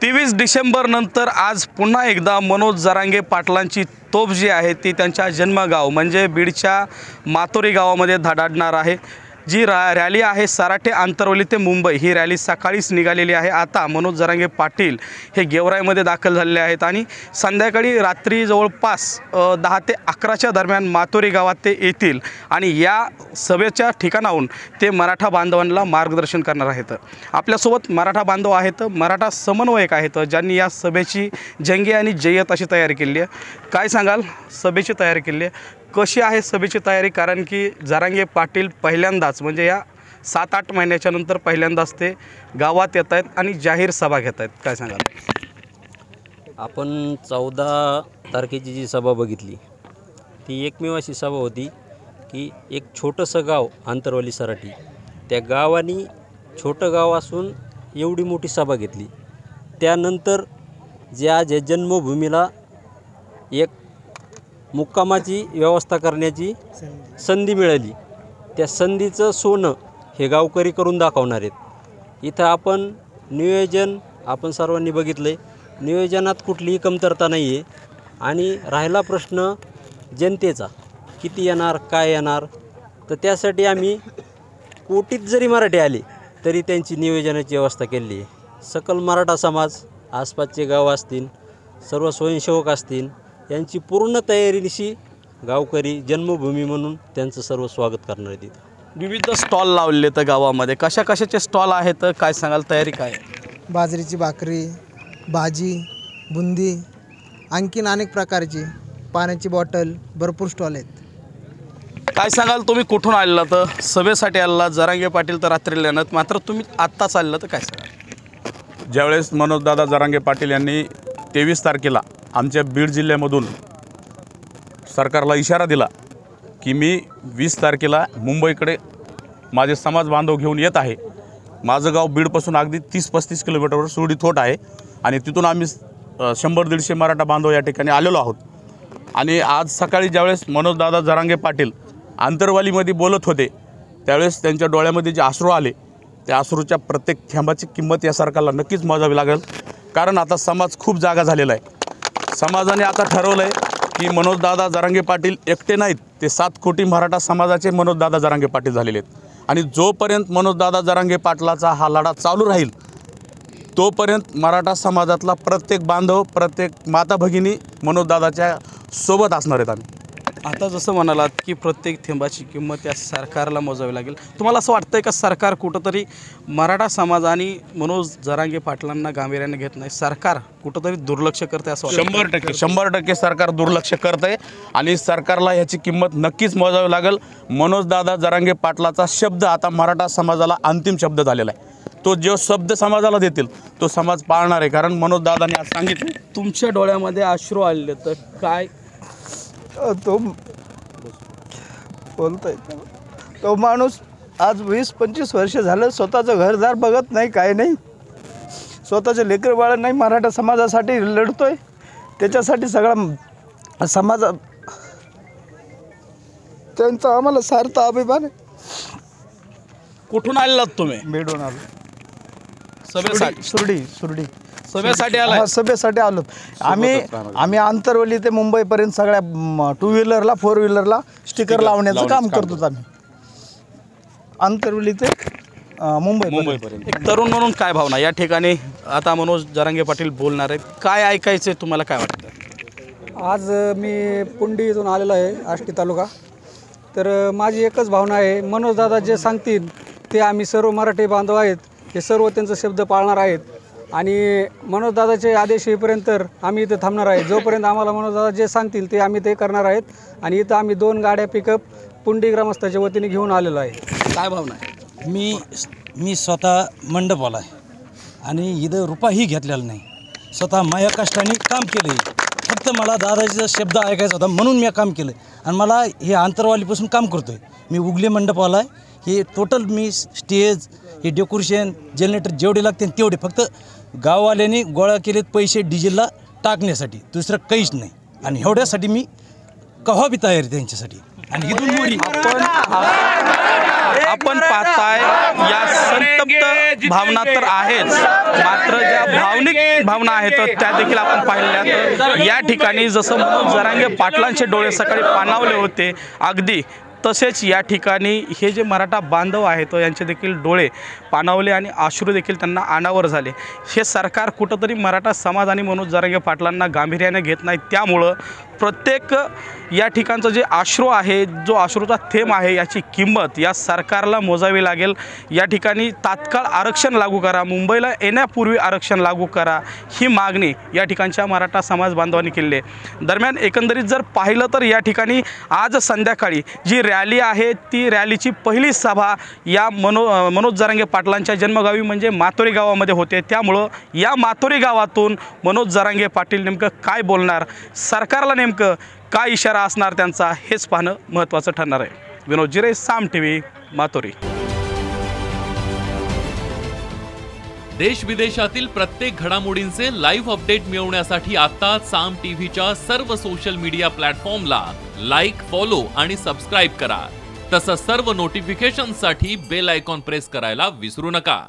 23 डिसेंबर नंतर आज पुन्हा एकदा मनोज जरांगे पाटलांची तोफ जी आहे ती त्यांच्या जन्मगाव म्हणजे बीडच्या मातोरी गावामध्ये धडाडणार आहे। जी रॅली आहे सराटे आंतरवली ते मुंबई ही रॅली सकाळीच निघालेली आहे। आता मनोज जरांगे पाटील हे गेवराईमध्ये दाखल झालेले आहेत आणि संध्याकाळी रात्री जवळपास 10 ते 11च्या दरम्यान मातोरी गावात ते येतील आणि या सभेच्या ठिकाणाहून ते मराठा बांधवांना मार्गदर्शन करणार आहेत। आपल्यासोबत मराठा बांधव आहेत, मराठा समन्वयक आहेत ज्यांनी या सभेची जंगी आणि जय्यत अशी तयारी केली आहे। काय सांगाल सभेची तयारी केली आहे, कशी आहे सभेची तयारी? कारण की जरांगे पाटील पहिल्यांदाच म्हणजे या 7-8 महिन्याच्या नंतर पहिल्यांदाच ते गावात येत आहेत आणि जाहीर सभा घेत आहेत। काय सांगाल? आपण 14 तारखेची जी सभा बघितली ती एकमेव अशी सभा होती की एक छोटंसं गाव आंतरवली सराटी, त्या गावाने छोटं गाव असून एवढी मोठी सभा घेतली। त्यानंतर ज्या जन्मभूमीला एक मुक्कामाची व्यवस्था करण्याची संधी मिळाली, त्या संधीचं सोनं हे गावकरी करून दाखवणार आहेत। इथं आपण नियोजन आपण सर्वांनी बघितलं आहे, नियोजनात कुठलीही कमतरता नाही आहे। आणि राहिला प्रश्न जनतेचा किती येणार काय येणार, तर त्यासाठी आम्ही कोटीत जरी मराठी आले तरी त्यांची नियोजनाची व्यवस्था केली आहे। सकल मराठा समाज, आसपासचे गाव असतील, सर्व स्वयंसेवक असतील, यांची पूर्ण तयारीनिशी गावकरी जन्मभूमी म्हणून त्यांचं सर्व स्वागत करणार आहेत। विविध स्टॉल लावले तर गावामध्ये कशा कशाचे स्टॉल आहेत, काय सांगाल? तयारी काय आहे? बाजरीची भाकरी, भाजी, बुंदी, आणखीन अनेक प्रकारची पाण्याची बॉटल, भरपूर स्टॉल आहेत। काय सांगाल? तुम्ही कुठून आलेला? तर सभेसाठी आलेला, जरांगे पाटील तर रात्रीला येणार, मात्र तुम्ही आत्ताच आलेला, तर काय सांगाल? ज्यावेळेस मनोजदादा जरांगे पाटील यांनी 23 तारखेला आमच्या बीड जिल्ह्यामधून सरकारला इशारा दिला की मी 20 तारखेला मुंबईकडे माझे समाज बांधव घेऊन येत आहे। माझं गाव बीडपासून अगदी 30-35 किलोमीटरवर सुरडी थोट आहे आणि तिथून आम्ही 100-150 मराठा बांधव या ठिकाणी आलेलो आहोत। आणि आज सकाळी ज्यावेळेस मनोजदादा जरांगे पाटील आंतरवालीमध्ये बोलत होते त्यावेळेस त्यांच्या डोळ्यामध्ये जे अश्रू आले, त्या अश्रूच्या प्रत्येक थेंबाची किंमत या सरकारला नक्कीच मोजावी लागेल। कारण आता समाज खूप जागा झालेला आहे। समाजाने आता ठरवलं आहे की मनोजदादा जरांगे पाटील एकटे नाहीत, ते 7 कोटी मराठा समाजाचे मनोजदादा जरांगे पाटील झालेले आहेत। आणि जोपर्यंत मनोजदादा जरांगे पाटलाचा हा लढा चालू राहील तोपर्यंत मराठा समाजातला प्रत्येक बांधव, प्रत्येक माता भगिनी मनोजदादाच्या सोबत असणार आहेत। आम्ही आता जसं म्हणालात की प्रत्येक थेंबाची किंमत या सरकारला मोजावी लागेल, तुम्हाला असं वाटतंय का सरकार कुठंतरी मराठा समाज आणि मनोज जरांगे पाटलांना गांभीर्याने घेत नाही, सरकार कुठंतरी दुर्लक्ष करते असं वाटतं? 100% सरकार दुर्लक्ष करत आहे आणि सरकारला ह्याची किंमत नक्कीच मोजावी लागेल। मनोजदादा जरांगे पाटलाचा शब्द आता मराठा समाजाला अंतिम शब्द झालेला आहे। तो जो शब्द समाजाला देतील तो समाज पाळणार आहे। कारण मनोजदादांनी आज सांगितलं, तुमच्या डोळ्यामध्ये अश्रू आले तर काय तो बोलतोय तो माणूस आज 20-25 वर्ष झालं स्वतःचं घरदार बघत नाही, काय नाही, स्वतःचे लेकरं बाळ नाही, मराठा समाजासाठी लढतोय। त्याच्यासाठी सगळा समाज त्यांचा आम्हाला सार्थ अभिमान आहे। कुठून आलेलात तुम्ही? भेटून आलो सभेसाठी? सुरडी सभेसाठी आला? सभेसाठी आलो आम्ही आंतरवली ते मुंबईपर्यंत सगळ्या 2 व्हीलरला 4 व्हीलरला स्टिकर लावण्याचं काम करतो आम्ही, आंतरवली ते मुंबईपर्यंत। एक तरुण म्हणून काय भावना या ठिकाणी? आता मनोज जरांगे पाटील बोलणार आहेत, काय ऐकायचं आहे तुम्हाला? काय वाटतं? आज मी पुंडी इथून आलेलो आहे, आष्टी तालुका। तर माझी एकच भावना आहे, मनोजदादा जे सांगतील ते आम्ही सर्व मराठी बांधव आहेत हे सर्व त्यांचा शब्द पाळणार आहेत। आणि मनोजदादाचे आदेश येईपर्यंत आम्ही इथं थांबणार आहे। जोपर्यंत आम्हाला मनोजदादा जे सांगतील ते आम्ही ते करणार आहेत। आणि इथं आम्ही 2 गाड्या पिकअप पुंडी ग्रामस्थाच्या वतीने घेऊन आलेलो आहे। काय भावना आहे? मी स्वतः मंडपवाला आहे आणि इथं रुपयाही घेतलेला नाही, स्वतः माझ्या कष्टाने काम केलं आहे। फक्त मला दादाजीचा शब्द ऐकायचा होता म्हणून मी काम केलं आणि मला हे आंतरवालीपासून काम करतो आहे। मी उगले मंडपवाला आहे, हे टोटल मी स्टेज, हे डेकोरेशन, जनरेटर जेवढे लागते तेवढे फक्त गाववाल्यांनी गोळा केलेत पैसे डिझेलला टाकण्यासाठी, दुसरं काहीच नाही। आणि एवढ्यासाठी मी कव्हा बी तयार आहे त्यांच्यासाठी। आणि इथून मोरी आपण पाहताय या संतप्त भावना तर आहेच, मात्र ज्या भावनिक भावना आहेत त्या देखील आपण पाहिल्यात। या ठिकाणी जसं मनोज जरांगे पाटलांचे डोळे सकाळी पाणावले होते, अगदी तसेच या ठिकाणी हे जे मराठा बांधव आहेत यांचे देखील डोळे पाणावले आणि अश्रू देखील त्यांना अनावर झाले। हे सरकार कुठंतरी मराठा समाज आणि मनोज जरांगे पाटलांना गांभीर्याने घेत नाही, त्यामुळं प्रत्येक या ठिकाणचं जे अश्रू आहे, जो अश्रूचा थेंब आहे, याची किंमत या सरकारला मोजावी लागेल। या ठिकाणी तात्काळ आरक्षण लागू करा, मुंबईला येण्यापूर्वी आरक्षण लागू करा, ही मागणी या ठिकाणच्या मराठा समाज बांधवांनी केली आहे। दरम्यान एकंदरीत जर पाहिलं तर या ठिकाणी आज संध्याकाळी जी रॅली आहे ती रॅलीची पहिली सभा या मनोज जरांगे पाटलांच्या जन्मगावी म्हणजे मातोरी गावामध्ये होते, त्यामुळं या मातोरी गावातून मनोज जरांगे पाटील नेमकं काय बोलणार, सरकारला नेमकं काय इशारा असणार त्यांचा, हेच पाहणं महत्त्वाचं ठरणार आहे। विनोद जिरे, साम टीव्ही, मातोरी। देश विदेशातील प्रत्येक घडामोडींचे लाईव्ह अपडेट मिळवण्यासाठी आता साम टीव्हीच्या सर्व सोशल मीडिया प्लॅटफॉर्मला लाईक, फॉलो आणि सबस्क्राईब करा। तसंच सर्व नोटिफिकेशनसाठी बेल आयकॉन प्रेस करायला विसरू नका।